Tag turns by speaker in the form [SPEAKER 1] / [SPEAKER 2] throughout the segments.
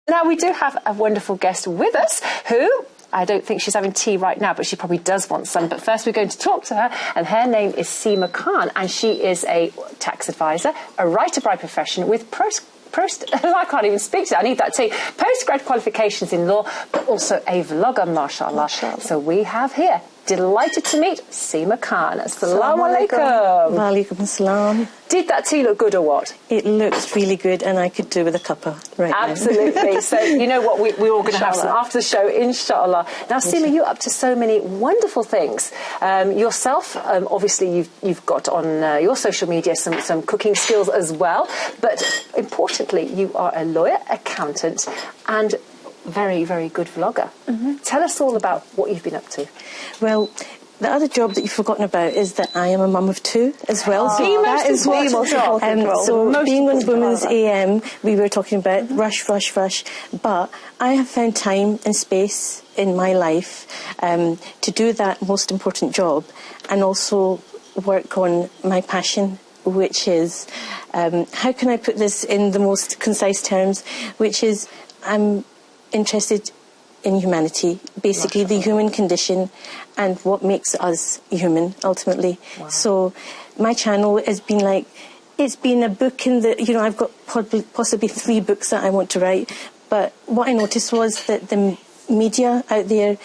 [SPEAKER 1] Now we do have a wonderful guest with us who, I don't think she's having tea right now, but she probably does want some. But first we're going to talk to her, and her name is Seema Khan, and she is a tax advisor, a writer by profession with I can't even speak to it. I need that tea. Postgrad qualifications in law, but also a vlogger, mashallah. So we have here, delighted to meet Seema Khan. Assalamu alaikum.
[SPEAKER 2] Wa alaikum assalam.
[SPEAKER 1] Did that tea look good or what?
[SPEAKER 2] It looks really good, and I could do with a cuppa right now.
[SPEAKER 1] Absolutely. So you know what, we're all going to have some after the show, inshallah. Now, Seema, you're up to so many wonderful things. Yourself, obviously, you've got on your social media some cooking skills as well. But importantly, you are a lawyer, accountant, and very, very good vlogger. Tell us all about what you've been up to.
[SPEAKER 2] Well, the other job that you've forgotten about is that I am a mum of two as well. So that is what. So being on Women's AM, we were talking about rush. But I have found time and space in my life to do that most important job, and also work on my passion, which is how can I put this in the most concise terms? Which is I'm interested in humanity, basically the human condition and what makes us human ultimately. Wow. So my channel has been like, it's been a book in the, I've got possibly 3 books that I want to write, but what I noticed was that the media out there,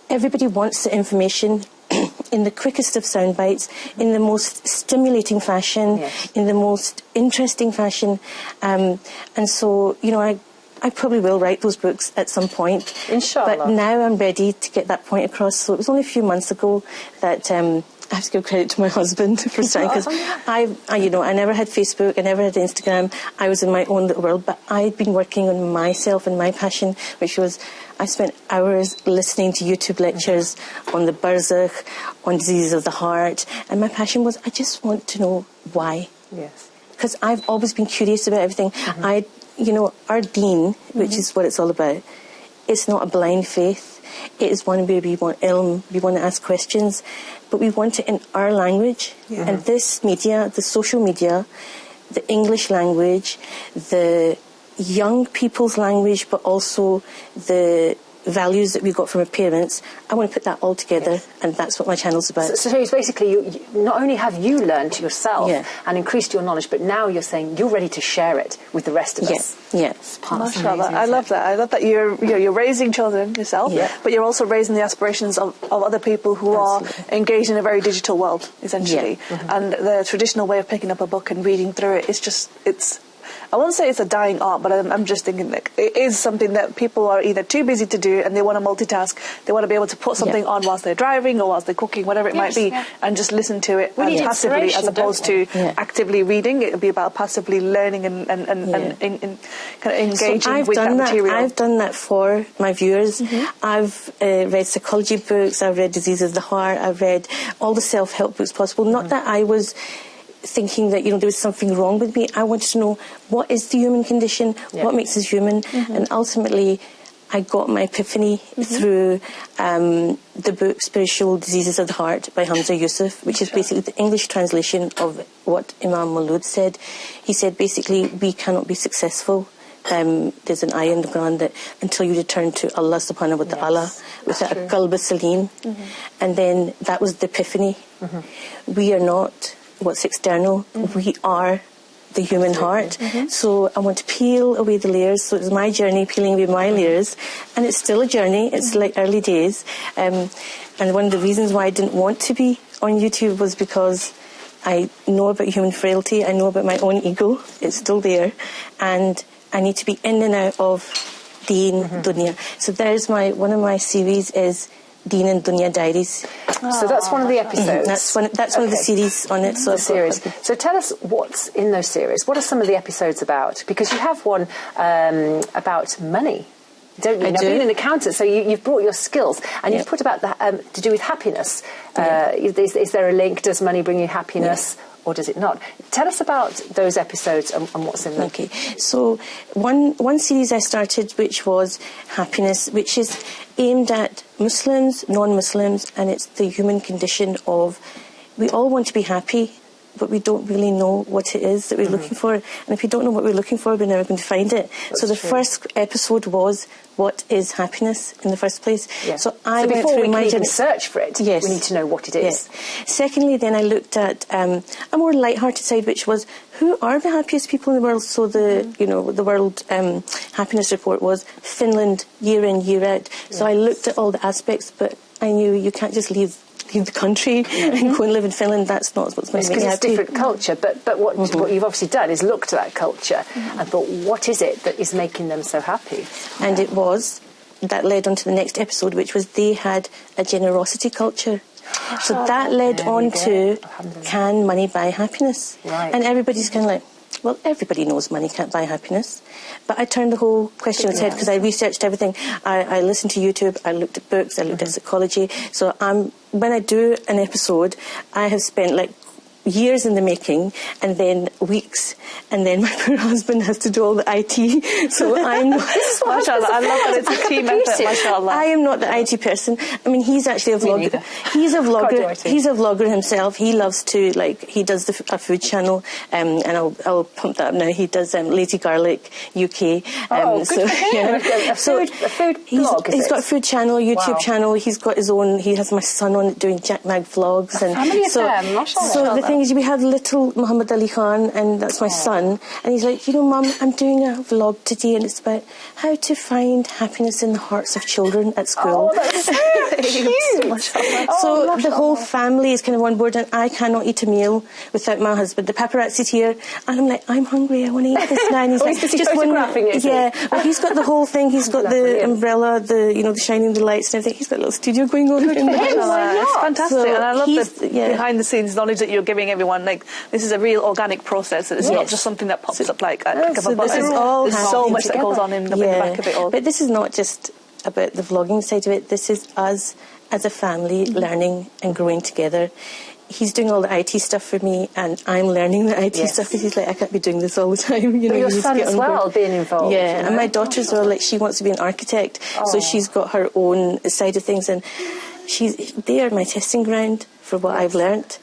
[SPEAKER 2] everybody wants the information in the quickest of sound bites, in the most stimulating fashion, in the most interesting fashion, and so, I probably will write those books at some point. Inshallah. But now I'm ready to get that point across. So it was only a few months ago that I have to give credit to my husband for starting, because I never had Facebook, I never had Instagram. I was in my own little world, but I'd been working on myself and my passion, which was I spent hours listening to YouTube lectures on the barzakh, on diseases of the heart, and my passion was I just want to know why. Yes. Because I've always been curious about everything. Our deen, which is what it's all about, it's not a blind faith. It is one where we want ilm, we want to ask questions, but we want it in our language. And this media, the social media, the English language, the young people's language, but also the values that we got from our parents, I want to put that all together, and that's what my channel's about. So it's basically, you not only have you learned yourself and increased your knowledge, but now you're saying you're ready to share it with the rest of us. Yes.
[SPEAKER 3] Mashallah, I love that. I love that you're raising children yourself, but you're also raising the aspirations of other people who are engaged in a very digital world, essentially. And the traditional way of picking up a book and reading through it is just, I won't say it's a dying art, but I'm just thinking that it is something that people are either too busy to do, and they want to multitask. They want to be able to put something on whilst they're driving or whilst they're cooking, whatever it might be, and just listen to it passively, as opposed to actively reading. It would be about passively learning and kind of engaging with that material.
[SPEAKER 2] I've done that for my viewers. I've read psychology books, I've read diseases of the heart, I've read all the self-help books possible. Not that I was thinking that there was something wrong with me. I wanted to know, what is the human condition, what makes us human, and ultimately I got my epiphany through the book Spiritual Diseases of the Heart by Hamza Yusuf, which is basically the English translation of what Imam Maulud said. He said basically we cannot be successful. There's an ayah in the Quran that until you return to Allah subhanahu wa ta'ala with a qalb salim, and then that was the epiphany. We are not what's external, we are the human heart. So I want to peel away the layers. So it's my journey, peeling away my layers, and it's still a journey. It's like early days, and one of the reasons why I didn't want to be on YouTube was because I know about human frailty, I know about my own ego, it's still there, and I need to be in and out of Deen, Dunya. So there's one of my series is Deen and Dunya Diaries.
[SPEAKER 1] So that's one of the episodes.
[SPEAKER 2] That's one of the series on it. So
[SPEAKER 1] So tell us what's in those series. What are some of the episodes about? Because you have one about money, don't you? Now, being an accountant, so you've brought your skills, and you've put about that to do with happiness. Is there a link? Does money bring you happiness? Or does it not? Tell us about those episodes and what's in them.
[SPEAKER 2] Okay, so one series I started, which was happiness, which is aimed at Muslims, non-Muslims, and it's the human condition of, we all want to be happy, but we don't really know what it is that we're looking for. And if we don't know what we're looking for, we're never going to find it. So the first episode was, what is happiness in the first place?
[SPEAKER 1] Yeah.
[SPEAKER 2] So I went
[SPEAKER 1] before
[SPEAKER 2] through
[SPEAKER 1] we
[SPEAKER 2] my
[SPEAKER 1] can even search for it,
[SPEAKER 2] yes.
[SPEAKER 1] we need to know what it is.
[SPEAKER 2] Yes. Secondly, then I looked at a more light-hearted side, which was, who are the happiest people in the world? So the the World Happiness Report was Finland year in, year out. So I looked at all the aspects, but I knew you can't just leave the country and go and live in Finland. That's not what's going to make me happy.
[SPEAKER 1] It's different culture, but what you've obviously done is looked at that culture and thought, what is it that is making them so happy?
[SPEAKER 2] And it was, that led on to the next episode, which was they had a generosity culture. So that led on to, can money buy happiness?
[SPEAKER 1] Right.
[SPEAKER 2] And everybody's kind of like, well, everybody knows money can't buy happiness. But I turned the whole question on its head because I researched everything. I listened to YouTube, I looked at books, I looked at psychology. So when I do an episode, I have spent like years in the making and then weeks, and then my poor husband has to do all the IT. So I'm not...
[SPEAKER 3] Mashallah, I love that it's a team effort, mashallah.
[SPEAKER 2] I am not the IT person. I mean, he's actually a vlogger. He's a vlogger. He's a vlogger himself. He loves to, like, he does a food channel, and I'll pump that up now. He does Lazy Garlic UK.
[SPEAKER 1] Good for him. A food blog,
[SPEAKER 2] he's got a food channel, YouTube channel. He's got his own. He has my son on it doing Jack Mag vlogs. And
[SPEAKER 1] how many of them? Mashallah.
[SPEAKER 2] So the thing is, we have little Muhammad Ali Khan, and that's my son, and he's like, Mum, I'm doing a vlog today, and it's about how to find happiness in the hearts of children at school.
[SPEAKER 1] Oh, that's so cute.
[SPEAKER 2] So the whole family is kind of on board, and I cannot eat a meal without my husband. The paparazzi's here, and I'm like, I'm hungry, I want to eat this now. And he's like,
[SPEAKER 1] he's just photographing it.
[SPEAKER 2] Yeah, but he's got the whole thing. He's got the umbrella, the shining the lights and everything. He's got a little studio going on.
[SPEAKER 3] It's fantastic,
[SPEAKER 2] So
[SPEAKER 3] and I love the behind the scenes knowledge that you're giving everyone. Like, this is a real organic process. It's not just something that pops up like a click of a button. There's so much that goes on in the back of it all.
[SPEAKER 2] But this is not just about the vlogging side of it. This is us as a family learning and growing together. He's doing all the IT stuff for me, and I'm learning the IT stuff because he's like, I can't be doing this all the time.
[SPEAKER 1] But your son as well being involved.
[SPEAKER 2] Yeah, and my daughter as well. Like, she wants to be an architect, so she's got her own side of things, and they are my testing ground for what I've learnt.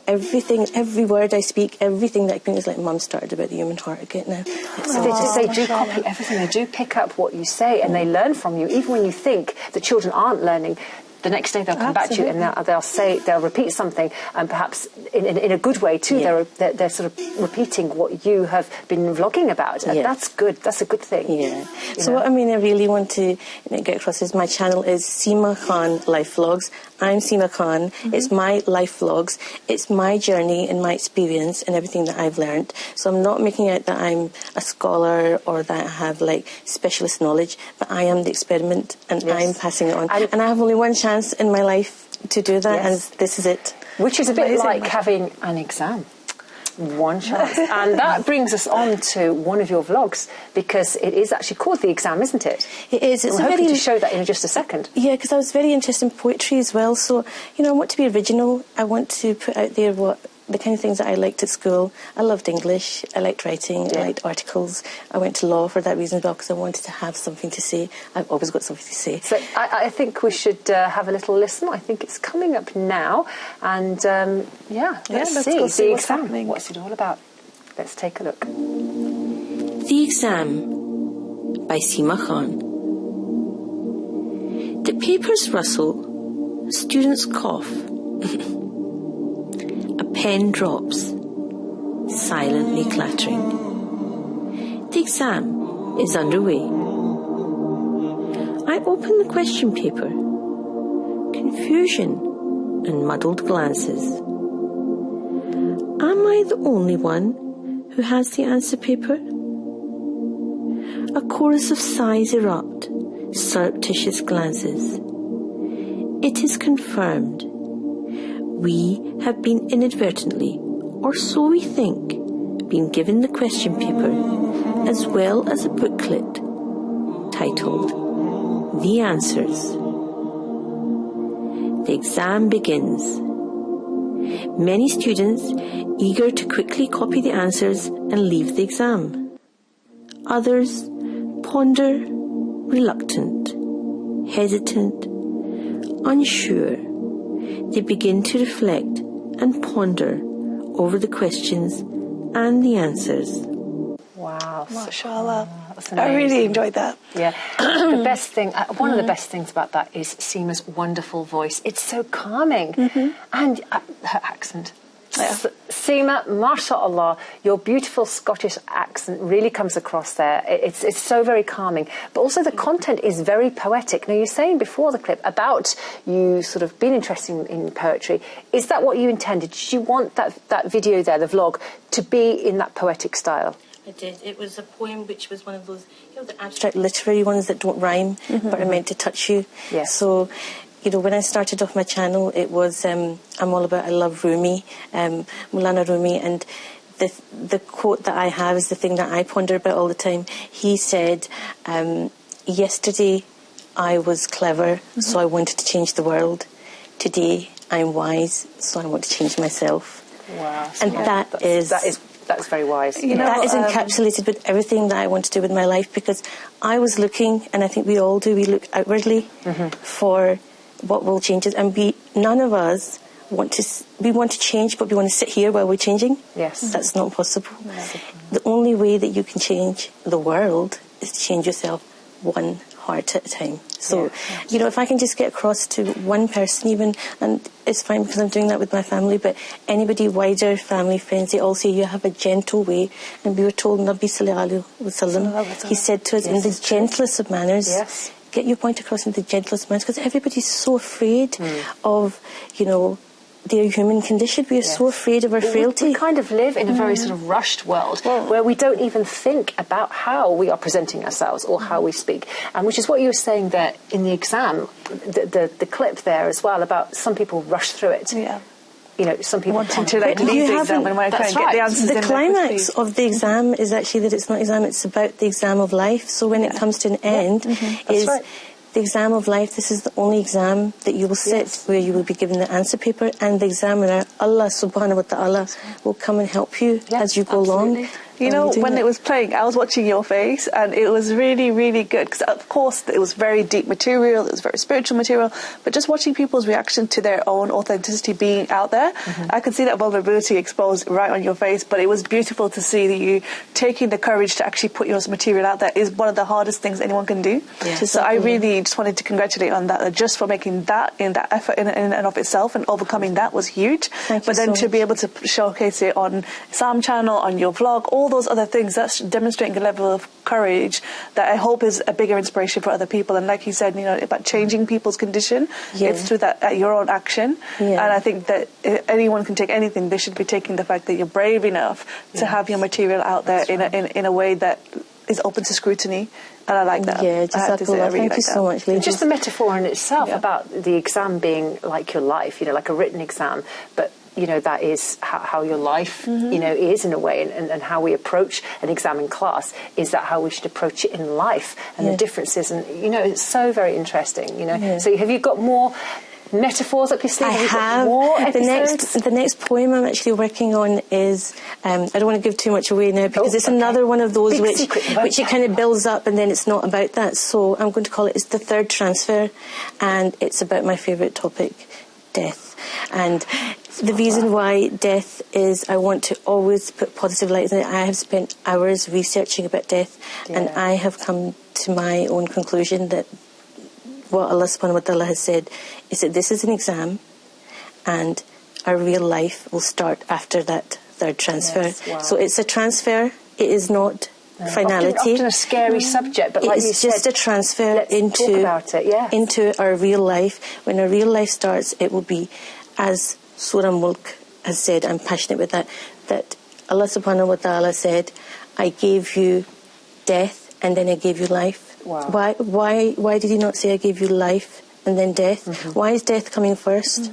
[SPEAKER 2] Everything, every word I speak, everything that I think is like Mum started about the human heart again now.
[SPEAKER 1] They do copy everything. They do pick up what you say, and they learn from you. Even when you think the children aren't learning, the next day they'll come back to you and they'll repeat something, and perhaps in a good way too. They're sort of repeating what you have been vlogging about, and that's good. That's a good thing.
[SPEAKER 2] Yeah. So what I really want to get across is my channel is Seemakhanlifevlogs. I'm Seema Khan. It's my life vlogs. It's my journey and my experience and everything that I've learned. So I'm not making out that I'm a scholar or that I have like specialist knowledge, but I am the experiment, and I'm passing it on. And I have only one chance in my life to do that, and this is it.
[SPEAKER 1] Which is a bit like having an exam. One chance. And that brings us on to one of your vlogs, because it is actually called The Exam, isn't it?
[SPEAKER 2] It is.
[SPEAKER 1] We're hoping to show that in just a second.
[SPEAKER 2] Yeah, because I was very interested in poetry as well. So, I want to be original. I want to put out there the kind of things that I liked at school. I loved English. I liked writing. I liked articles. I went to law for that reason as well, because I wanted to have something to say. I've always got something to say.
[SPEAKER 1] So I think we should have a little listen. I think it's coming up now. And, let's see. The Exam. What's it all about? Let's take a look.
[SPEAKER 2] The Exam by Seema Khan. The papers rustle. Students cough. A pen drops, silently clattering. The exam is underway. I open the question paper. Confusion and muddled glances. Am I the only one who has the answer paper? A chorus of sighs erupt, surreptitious glances. It is confirmed. We have been inadvertently, or so we think, been given the question paper as well as a booklet titled The Answers. The exam begins. Many students eager to quickly copy the answers and leave the exam. Others ponder, reluctant, hesitant, unsure. They begin to reflect and ponder over the questions and the answers.
[SPEAKER 1] Wow.
[SPEAKER 3] MashaAllah. I really enjoyed that.
[SPEAKER 1] Yeah. The best thing, one of the best things about that is Seema's wonderful voice. It's so calming. And her accent.
[SPEAKER 3] Yeah.
[SPEAKER 1] Seema, mashallah, your beautiful Scottish accent really comes across there. It's so very calming. But also the content is very poetic. Now, you were saying before the clip about you sort of being interested in poetry. Is that what you intended? Did you want that video there, the vlog, to be in that poetic style?
[SPEAKER 2] I did. It was a poem which was one of those, the abstract literary ones that don't rhyme but are meant to touch you.
[SPEAKER 1] Yes.
[SPEAKER 2] So, when I started off my channel, it was I'm all about, I love Rumi, Maulana Rumi, and the quote that I have is the thing that I ponder about all the time. He said, yesterday I was clever, so I wanted to change the world. Today I'm wise, so I want to change myself.
[SPEAKER 1] Wow.
[SPEAKER 2] And
[SPEAKER 1] that's very wise.
[SPEAKER 2] That is encapsulated with everything that I want to do with my life, because I was looking, and I think we all do, we look outwardly for what will change us, and none of us want to change, but we want to sit here while we're changing.
[SPEAKER 1] Yes.
[SPEAKER 2] That's not possible. The only way that you can change the world is to change yourself one heart at a time. So, if I can just get across to one person even, and it's fine because I'm doing that with my family, but anybody wider, family, friends, they all say you have a gentle way. And we were told, Nabi Sallallahu Alaihi Wasallam, he said to us in the gentlest of manners, get your point across in the gentlest manners, because everybody's so afraid of, their human condition. We are so afraid of our frailty.
[SPEAKER 1] We kind of live in a very sort of rushed world where we don't even think about how we are presenting ourselves or how we speak. And which is what you were saying there in the exam, the clip there as well, about some people rush through it. Yeah. Some people
[SPEAKER 3] wanting to leave the exam and want to try and get the answers
[SPEAKER 2] the climax of the exam is actually that it's not exam, it's about the exam of life. So when it comes to an end, the exam of life, this is the only exam that you will sit where you will be given the answer paper, and the examiner, Allah subhanahu wa ta'ala, will come and help you as you go along.
[SPEAKER 3] When it was playing, I was watching your face, and it was really, really good, because of course it was very deep material, it was very spiritual material, but just watching people's reaction to their own authenticity being out there, I could see that vulnerability exposed right on your face. But it was beautiful to see that you taking the courage to actually put your material out there is one of the hardest things anyone can do. So I really just wanted to congratulate on that, just for making that effort in and of itself, and overcoming that was huge. But then to be able to showcase it on Islam Channel, on your vlog, all those other things, that's demonstrating a level of courage that I hope is a bigger inspiration for other people. And like you said, about changing people's condition, it's through that your own action. And I think that anyone can take anything. They should be taking the fact that you're brave enough to have your material out there in a way that is open to scrutiny. And I like that.
[SPEAKER 2] Yeah, Jazakallah. Thank you so much, Lady.
[SPEAKER 1] Just the metaphor in itself about the exam being like your life, like a written exam, but that is how your life, is in a way, and how we approach an exam in class. Is that how we should approach it in life, and the differences? And it's so very interesting. So have you got more metaphors up your sleeve?
[SPEAKER 2] I have.
[SPEAKER 1] More episodes?
[SPEAKER 2] The next poem I'm actually working on is I don't want to give too much away now, because it's another one of those which it kind of builds up and then it's not about that. So I'm going to call it's the third transfer, and it's about my favourite topic, death. And the reason why death is, I want to always put positive light in it. I have spent hours researching about death, and I have come to my own conclusion that what Allah subhanahu wa ta'ala has said is that this is an exam, and our real life will start after that third transfer. So it's a transfer, it is not finality.
[SPEAKER 1] Often a scary subject, but like you said,
[SPEAKER 2] it's just a transfer into our real life. When our real life starts, it will be, as Surah Mulk has said, I'm passionate with that Allah subhanahu wa ta'ala said, I gave you death and then I gave you life. Wow. Why did he not say I gave you life and then death? Why is death coming first?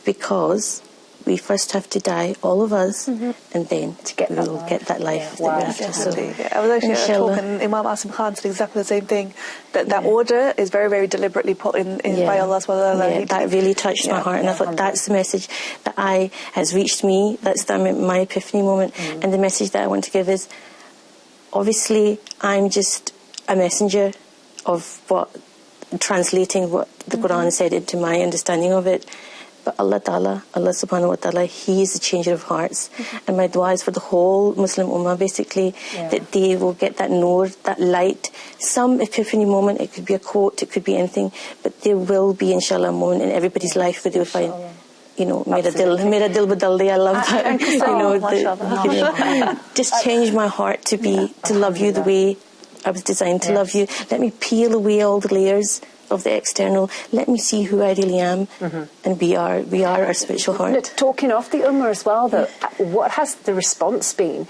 [SPEAKER 2] Because we first have to die, all of us, and then we'll get that life that we're after. So,
[SPEAKER 3] I was actually talking, Imam Islamkhan said exactly the same thing, that order is very, very deliberately put in by Allah.
[SPEAKER 2] That really touched my heart, and I thought that's the message that has reached me. That's my epiphany moment. And the message that I want to give is, obviously, I'm just a messenger of translating what the Quran said into my understanding of it. But Allah subhanahu wa ta'ala, He is the changer of hearts. And my dua is for the whole Muslim ummah, basically, that they will get that nur, that light, some epiphany moment. It could be a quote, it could be anything, but there will be, inshallah, a moment in everybody's life where they will find, you know, mera dil badal. I love that. Just change my heart to love you the way I was designed to love you. Let me peel away all the layers of the external. Let me see who I really am, and we are our spiritual heart.
[SPEAKER 1] Talking of the Ummah as well, though, what has the response been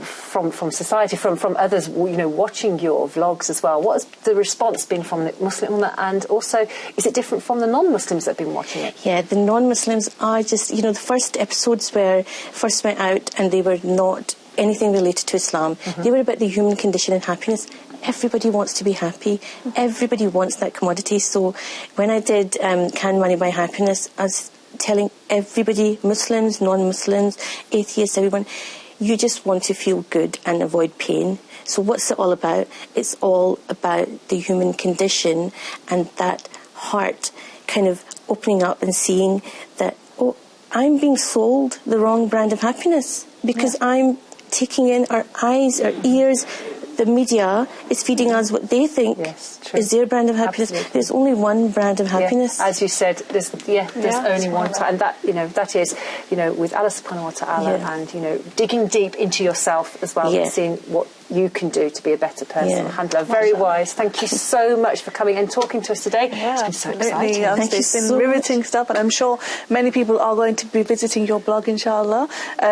[SPEAKER 1] from society, from others, you know, watching your vlogs as well? What has the response been from the Muslim Ummah, and also is it different from the non-Muslims that have been watching it?
[SPEAKER 2] Yeah, the non-Muslims are just, you know, the first episodes first went out and they were not anything related to Islam. They were about the human condition and happiness. Everybody wants to be happy. Everybody wants that commodity. So when I did Can Money Buy Happiness, I was telling everybody, Muslims, non-Muslims, atheists, everyone, you just want to feel good and avoid pain. So what's it all about? It's all about the human condition and that heart kind of opening up and seeing that, oh, I'm being sold the wrong brand of happiness because I'm taking in our eyes, our ears. The media is feeding us what they think is their brand of happiness. Absolutely. There's only one brand of happiness.
[SPEAKER 1] As you said, there's only one time, and that, you know, that is, you know, with Allah subhanahu wa ta'ala, and, you know, digging deep into yourself as well, and seeing what you can do to be a better person. Alhamdulillah, very wise. Thank you so much for coming and talking to us today. It's been so exciting.
[SPEAKER 3] It's been riveting stuff, and I'm sure many people are going to be visiting your blog, inshallah.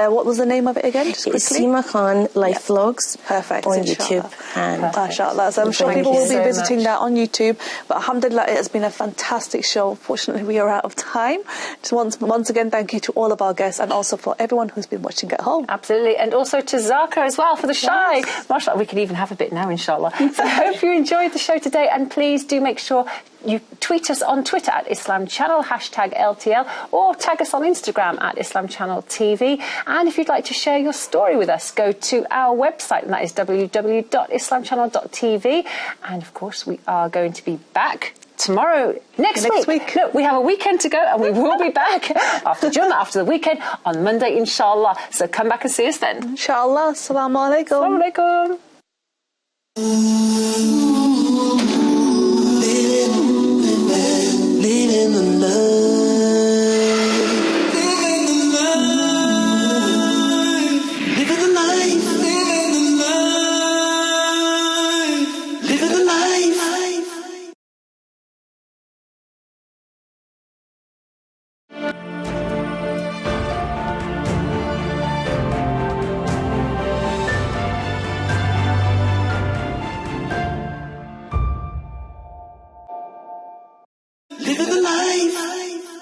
[SPEAKER 3] What was the name of it again?
[SPEAKER 2] It's Seemakhanlifevlogs.
[SPEAKER 3] Perfect.
[SPEAKER 2] On YouTube. And
[SPEAKER 3] MashaAllah. So I'm sure people will be visiting that on YouTube. But alhamdulillah, it has been a fantastic show. Fortunately, we are out of time. Just once again, thank you to all of our guests, and also for everyone who's been watching at home.
[SPEAKER 1] Absolutely. And also to Zaka as well for the shy. MashaAllah, we can even have a bit now, inshallah. So I hope you enjoyed the show today, and please do make sure you tweet us on Twitter at Islam Channel, #LTL, or tag us on Instagram at Islamchanneltv. And if you'd like to share your story with us, go to our website, and that is www.islamchannel.tv. And of course, we are going to be back tomorrow, next week. Look, we have a weekend to go, and we will be back after the weekend on Monday, inshallah. So come back and see us then.
[SPEAKER 3] Inshallah. Assalamu alaikum.
[SPEAKER 1] Assalamu alaikum.